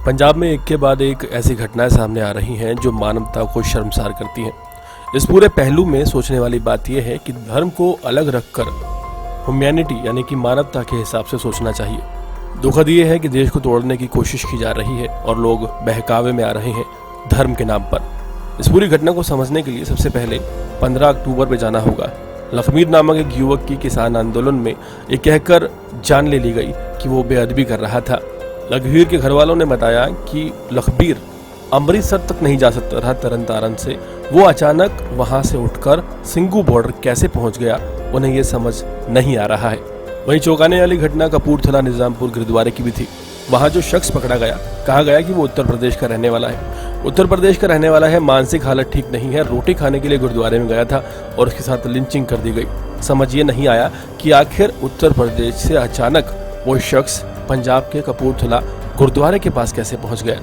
पंजाब में एक के बाद एक ऐसी घटनाएं सामने आ रही हैं जो मानवता को शर्मसार करती हैं। इस पूरे पहलू में सोचने वाली बात यह है कि धर्म को अलग रखकर ह्यूमैनिटी यानी कि मानवता के हिसाब से सोचना चाहिए। दुखद ये है कि देश को तोड़ने की कोशिश की जा रही है और लोग बहकावे में आ रहे हैं धर्म के नाम पर। इस पूरी घटना को समझने के लिए सबसे पहले 15 अक्टूबर पर जाना होगा। लखमीर नामक एक युवक की किसान आंदोलन में ये कहकर जान ले ली गई कि वो बेअदबी कर रहा था। लखबीर के घर वालों ने बताया कि लखबीर अमृतसर तक नहीं जा सकता था तरन तारन से, वो अचानक वहां से उठकर सिंघू बॉर्डर कैसे पहुंच गया उन्हें ये समझ नहीं आ रहा है। वहीं चौंकाने वाली घटना कपूरथला निजामपुर गुरुद्वारे की भी थी। वहां जो शख्स पकड़ा गया, कहा गया कि वो उत्तर प्रदेश का रहने वाला है। उत्तर प्रदेश का रहने वाला है, मानसिक हालत ठीक नहीं है, रोटी खाने के लिए गुरुद्वारे में गया था और उसके साथ लिंचिंग कर दी गई। समझ ये नहीं आया कि आखिर उत्तर प्रदेश से अचानक वो शख्स पंजाब के कपूरथला गुरुद्वारे के पास कैसे पहुंच गया।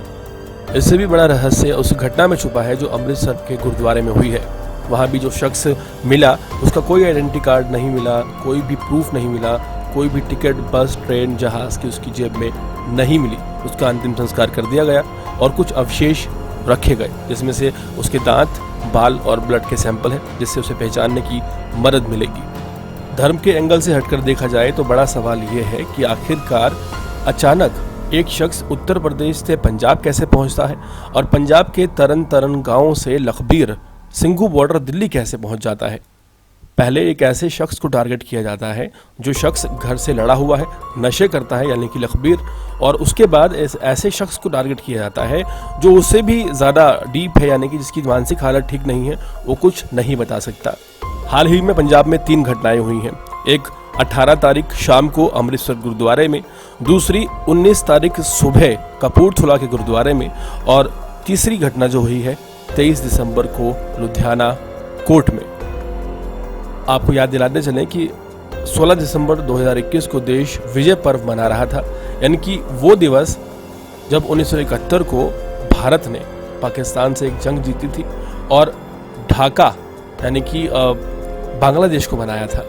इससे भी बड़ा रहस्य उस घटना में छुपा है जो अमृतसर के गुरुद्वारे में हुई है। वहां भी जो शख्स मिला उसका कोई आइडेंटिटी कार्ड नहीं मिला, कोई भी प्रूफ नहीं मिला, कोई भी टिकट बस ट्रेन जहाज की उसकी जेब में नहीं मिली। उसका अंतिम संस्कार कर दिया गया और कुछ अवशेष रखे गए जिसमें से उसके दांत, बाल और ब्लड के सैंपल हैं जिससे उसे पहचानने की मदद मिलेगी। धर्म के एंगल से हटकर देखा जाए तो बड़ा सवाल ये है कि आखिरकार अचानक एक शख्स उत्तर प्रदेश से पंजाब कैसे पहुंचता है और पंजाब के तरन तारन गांव से लखबीर सिंघू बॉर्डर दिल्ली कैसे पहुंच जाता है। पहले एक ऐसे शख्स को टारगेट किया जाता है जो शख्स घर से लड़ा हुआ है, नशे करता है यानी कि लखबीर, और उसके बाद ऐसे शख्स को टारगेट किया जाता है जो उससे भी ज़्यादा डीप है यानी कि जिसकी मानसिक हालत ठीक नहीं है, वो कुछ नहीं बता सकता। हाल ही में पंजाब में 3 घटनाएं हुई हैं। एक 18 तारीख शाम को अमृतसर गुरुद्वारे में, दूसरी 19 तारीख सुबह कपूरथला के गुरुद्वारे में और तीसरी घटना जो हुई है 23 दिसंबर को लुधियाना कोर्ट में। आपको याद दिलाते चलें कि 16 दिसंबर 2021 को देश विजय पर्व मना रहा था, यानी कि वो दिवस जब 1971 को भारत ने पाकिस्तान से एक जंग जीती थी और ढाका यानी कि बांग्लादेश को बनाया था।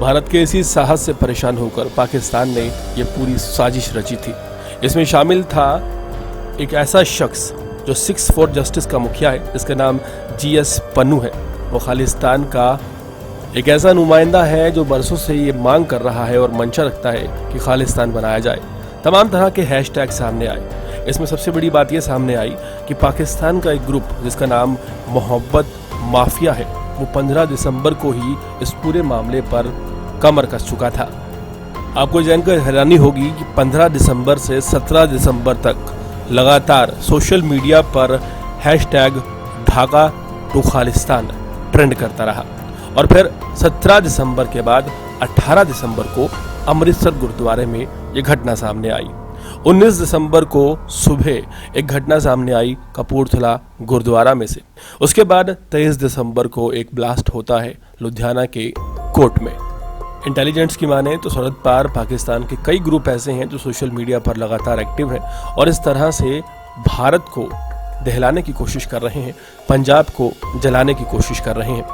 भारत के इसी साहस से परेशान होकर पाकिस्तान ने ये पूरी साजिश रची थी। इसमें शामिल था एक ऐसा शख्स जो 6 फॉर जस्टिस का मुखिया है, जिसका नाम GS पन्नू है। वो खालिस्तान का एक ऐसा नुमाइंदा है जो बरसों से ये मांग कर रहा है और मंशा रखता है कि खालिस्तान बनाया जाए। तमाम तरह के हैशटैग सामने आए। इसमें सबसे बड़ी बात ये सामने आई कि पाकिस्तान का एक ग्रुप जिसका नाम मोहब्बत माफिया है, वो 15 दिसंबर को ही इस पूरे मामले पर कमर कस चुका था। आपको जानकर हैरानी होगी कि 15 दिसंबर से 17 दिसंबर तक लगातार सोशल मीडिया पर hashtag Dhaka to Khalistan trend करता रहा और फिर 17 दिसंबर के बाद 18 दिसंबर को अमृतसर गुरुद्वारे में ये घटना सामने आई। 19 दिसंबर को सुबह एक घटना सामने आई कपूरथला गुरुद्वारा में से। उसके बाद 23 दिसंबर को एक ब्लास्ट होता है लुधियाना के कोर्ट में। इंटेलिजेंस की माने तो सरहद पार पाकिस्तान के कई ग्रुप ऐसे हैं जो सोशल मीडिया पर लगातार एक्टिव हैं और इस तरह से भारत को दहलाने की कोशिश कर रहे हैं, पंजाब को जलाने की कोशिश कर रहे हैं।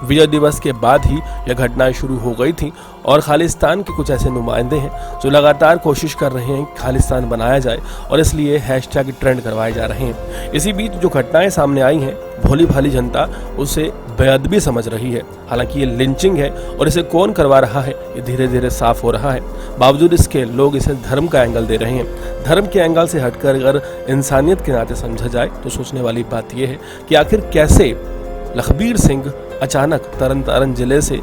विजय दिवस के बाद ही यह घटनाएं शुरू हो गई थी और खालिस्तान के कुछ ऐसे नुमाइंदे हैं जो लगातार कोशिश कर रहे हैं कि खालिस्तान बनाया जाए और इसलिए हैशटैग ट्रेंड करवाए जा रहे हैं। इसी बीच जो घटनाएं सामने आई हैं, भोली भाली जनता उसे बेअदबी समझ रही है। हालांकि ये लिंचिंग है और इसे कौन करवा रहा है ये धीरे धीरे साफ हो रहा है। बावजूद इसके लोग इसे धर्म का एंगल दे रहे हैं। धर्म के एंगल से हटकर अगर इंसानियत के नाते समझा जाए तो सोचने वाली बात यह है कि आखिर कैसे लखबीर सिंह अचानक तरन तारन जिले से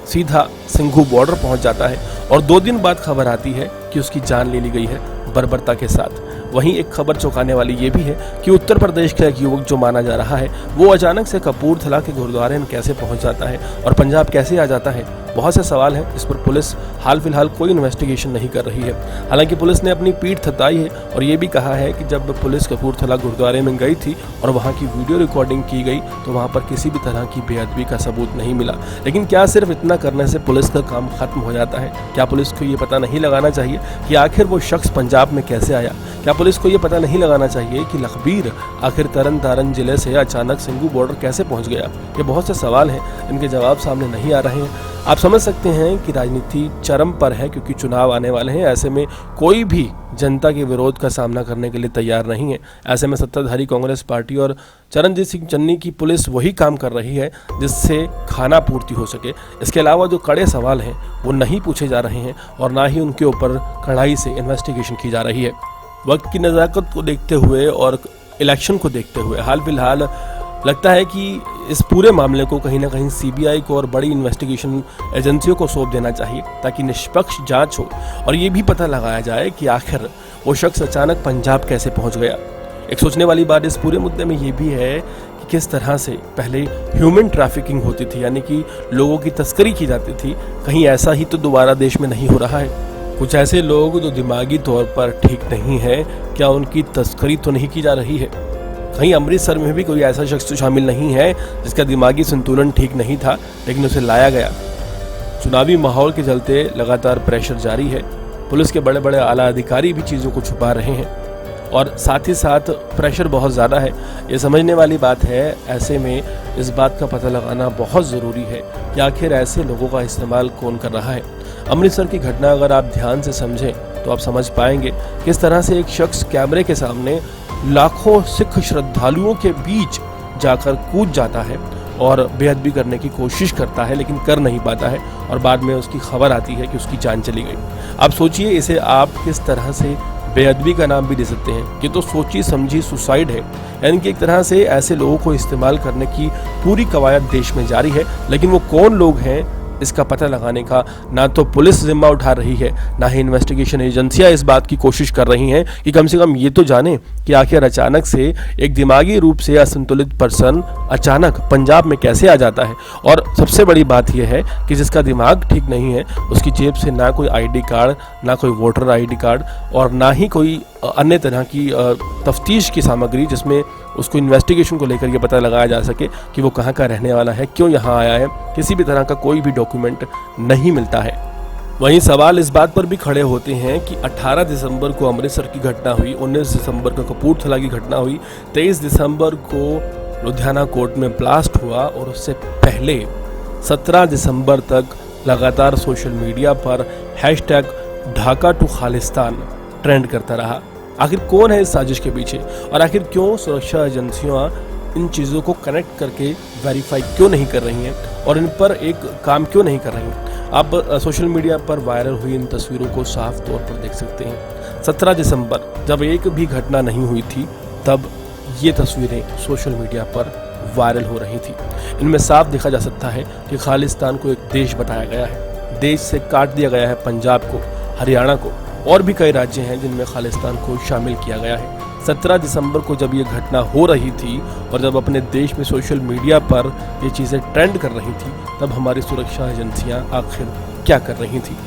सीधा सिंघू बॉर्डर पहुंच जाता है और 2 दिन बाद खबर आती है कि उसकी जान ले ली गई है बर्बरता के साथ। वहीं एक खबर चौंकाने वाली ये भी है कि उत्तर प्रदेश का एक युवक जो माना जा रहा है वो अचानक से कपूरथला के गुरुद्वारे में कैसे पहुंच जाता है और पंजाब कैसे आ जाता है। बहुत से सवाल हैं, इस पर पुलिस हाल फिलहाल कोई इन्वेस्टिगेशन नहीं कर रही है। हालांकि पुलिस ने अपनी पीठ थताई है और ये भी कहा है कि जब पुलिस कपूरथला गुरुद्वारे में गई थी और वहाँ की वीडियो रिकॉर्डिंग की गई तो वहाँ पर किसी भी तरह की बेअदबी का सबूत नहीं मिला। लेकिन क्या सिर्फ इतना करने से पुलिस का काम खत्म हो जाता है? क्या पुलिस को ये पता नहीं लगाना चाहिए कि आखिर वो शख्स पंजाब में कैसे आया? क्या पुलिस को ये पता नहीं लगाना चाहिए कि लखबीर आखिर तरन तारन जिले से अचानक सिंघू बॉर्डर कैसे पहुंच गया? ये बहुत से सवाल हैं, इनके जवाब सामने नहीं आ रहे हैं। आप समझ सकते हैं कि राजनीति चरम पर है, क्योंकि चुनाव आने वाले हैं। ऐसे में कोई भी जनता के विरोध का सामना करने के लिए तैयार नहीं है। ऐसे में सत्ताधारी कांग्रेस पार्टी और चरणजीत सिंह चन्नी की पुलिस वही काम कर रही है जिससे खाना पूर्ति हो सके। इसके अलावा जो कड़े सवाल हैं वो नहीं पूछे जा रहे हैं और ना ही उनके ऊपर कड़ाई से इन्वेस्टिगेशन की जा रही है। वक्त की नज़ाकत को देखते हुए और इलेक्शन को देखते हुए हाल फिलहाल लगता है कि इस पूरे मामले को कहीं ना कहीं सीबीआई को और बड़ी इन्वेस्टिगेशन एजेंसियों को सौंप देना चाहिए, ताकि निष्पक्ष जांच हो और ये भी पता लगाया जाए कि आखिर वो शख्स अचानक पंजाब कैसे पहुंच गया। एक सोचने वाली बात इस पूरे मुद्दे में ये भी है कि किस तरह से पहले ह्यूमन ट्रैफिकिंग होती थी, यानी कि लोगों की तस्करी की जाती थी। कहीं ऐसा ही तो दोबारा देश में नहीं हो रहा है? कुछ ऐसे लोग जो दिमागी तौर पर ठीक नहीं है, क्या उनकी तस्करी तो नहीं की जा रही है? कहीं अमृतसर में भी कोई ऐसा शख्स तो शामिल नहीं है जिसका दिमागी संतुलन ठीक नहीं था लेकिन उसे लाया गया? चुनावी माहौल के चलते लगातार प्रेशर जारी है। पुलिस के बड़े बड़े आला अधिकारी भी चीज़ों को छुपा रहे हैं और साथ ही साथ प्रेशर बहुत ज़्यादा है। ये समझने वाली बात है। ऐसे में इस बात का पता लगाना बहुत ज़रूरी है कि आखिर ऐसे लोगों का इस्तेमाल कौन कर रहा है। अमृतसर की घटना अगर आप ध्यान से समझें तो आप समझ पाएंगे किस तरह से एक शख्स कैमरे के सामने लाखों सिख श्रद्धालुओं के बीच जाकर कूद जाता है और बेअदबी करने की कोशिश करता है, लेकिन कर नहीं पाता है और बाद में उसकी खबर आती है कि उसकी जान चली गई। आप सोचिए, इसे आप किस तरह से बेअदबी का नाम भी दे सकते हैं। ये तो सोची समझी सुसाइड है। यानी कि एक तरह से ऐसे लोगों को इस्तेमाल करने की पूरी कवायद देश में जारी है, लेकिन वो कौन लोग हैं इसका पता लगाने का ना तो पुलिस जिम्मा उठा रही है, ना ही इन्वेस्टिगेशन एजेंसियां इस बात की कोशिश कर रही हैं कि कम से कम ये तो जाने कि आखिर अचानक से एक दिमागी रूप से असंतुलित पर्सन अचानक पंजाब में कैसे आ जाता है। और सबसे बड़ी बात यह है कि जिसका दिमाग ठीक नहीं है उसकी जेब से ना कोई आईडी कार्ड, ना कोई वोटर आईडी कार्ड और ना ही कोई अन्य तरह की तफ्तीश की सामग्री जिसमें उसको इन्वेस्टिगेशन को लेकर ये पता लगाया जा सके कि वो कहाँ का रहने वाला है, क्यों यहाँ आया है। किसी भी तरह का कोई भी डॉक्यूमेंट नहीं मिलता है। वहीं सवाल इस बात पर भी खड़े होते हैं कि 18 दिसंबर को अमृतसर की घटना हुई, 19 दिसंबर को कपूरथला की घटना हुई, 23 दिसंबर को लुधियाना कोर्ट में ब्लास्ट हुआ और उससे पहले 17 दिसंबर तक लगातार सोशल मीडिया पर hashtag Dhaka to Khalistan trend करता रहा। आखिर कौन है इस साजिश के पीछे और आखिर क्यों सुरक्षा एजेंसियां इन चीज़ों को कनेक्ट करके वेरीफाई क्यों नहीं कर रही हैं और इन पर एक काम क्यों नहीं कर रही हैं? आप सोशल मीडिया पर वायरल हुई इन तस्वीरों को साफ तौर पर देख सकते हैं। 17 दिसंबर जब एक भी घटना नहीं हुई थी तब ये तस्वीरें सोशल मीडिया पर वायरल हो रही थी। इनमें साफ देखा जा सकता है कि खालिस्तान को एक देश बताया गया है। देश से काट दिया गया है पंजाब को, हरियाणा को, और भी कई राज्य हैं जिनमें खालिस्तान को शामिल किया गया है। 17 दिसंबर को जब ये घटना हो रही थी और जब अपने देश में सोशल मीडिया पर ये चीज़ें ट्रेंड कर रही थी तब हमारी सुरक्षा एजेंसियां आखिर क्या कर रही थी?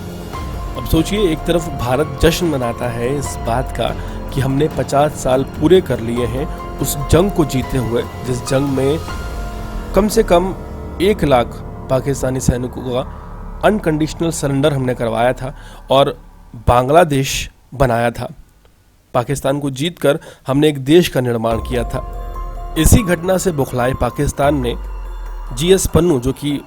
अब सोचिए, एक तरफ भारत जश्न मनाता है इस बात का कि हमने 50 साल पूरे कर लिए हैं उस जंग को जीते हुए, जिस जंग में कम से कम 1 लाख पाकिस्तानी सैनिकों का अनकंडीशनल सरेंडर हमने करवाया था और बांग्लादेश बनाया था। पाकिस्तान को जीतकर हमने एक देश का निर्माण किया था। इसी घटना से बौखलाए पाकिस्तान ने जीएस पन्नू, जो कि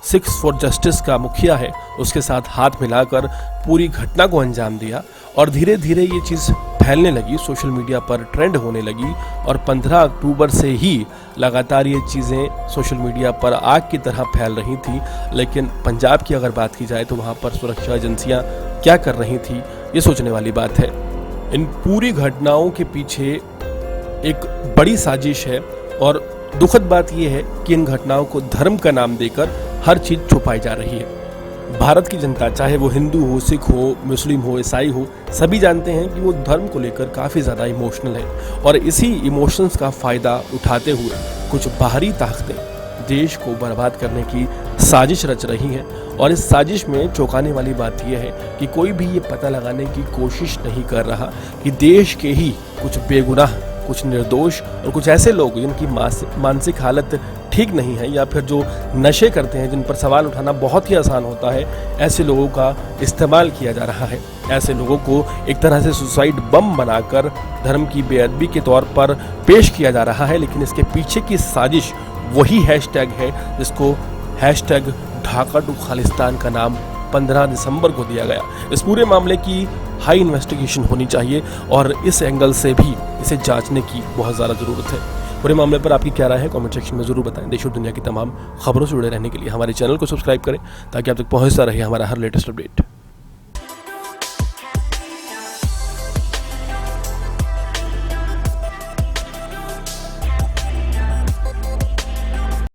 सिक्स फॉर जस्टिस का मुखिया है, उसके साथ हाथ मिलाकर पूरी घटना को अंजाम दिया और धीरे धीरे ये चीज़ फैलने लगी, सोशल मीडिया पर ट्रेंड होने लगी और 15 अक्टूबर से ही लगातार ये चीज़ें सोशल मीडिया पर आग की तरह फैल रही थी। लेकिन पंजाब की अगर बात की जाए तो वहाँ पर सुरक्षा एजेंसियाँ क्या कर रही थी, ये सोचने वाली बात है। इन पूरी घटनाओं के पीछे एक बड़ी साजिश है और दुखद बात यह है कि इन घटनाओं को धर्म का नाम देकर हर चीज़ छुपाई जा रही है। भारत की जनता, चाहे वो हिंदू हो, सिख हो, मुस्लिम हो, ईसाई हो, सभी जानते हैं कि वो धर्म को लेकर काफ़ी ज़्यादा इमोशनल है और इसी इमोशंस का फ़ायदा उठाते हुए कुछ बाहरी ताकतें देश को बर्बाद करने की साजिश रच रही हैं। और इस साजिश में चौंकाने वाली बात यह है कि कोई भी ये पता लगाने की कोशिश नहीं कर रहा कि देश के ही कुछ बेगुनाह, कुछ निर्दोष और कुछ ऐसे लोग जिनकी मानसिक हालत ठीक नहीं है या फिर जो नशे करते हैं, जिन पर सवाल उठाना बहुत ही आसान होता है, ऐसे लोगों का इस्तेमाल किया जा रहा है। ऐसे लोगों को एक तरह से सुसाइड बम बनाकर धर्म की बेअदबी के तौर पर पेश किया जा रहा है। लेकिन इसके पीछे की साजिश वही हैशटैग है जिसको हैशटैग ढाका टू खालिस्तान का नाम 15 दिसंबर को दिया गया। इस पूरे मामले की हाई इन्वेस्टिगेशन होनी चाहिए और इस एंगल से भी इसे जांचने की बहुत ज़्यादा ज़रूरत है। पूरे मामले पर आपकी क्या राय है कमेंट सेक्शन में ज़रूर बताएं। देश और दुनिया की तमाम खबरों से जुड़े रहने के लिए हमारे चैनल को सब्सक्राइब करें ताकि आप तक पहुंचता रहे हमारा हर लेटेस्ट अपडेट।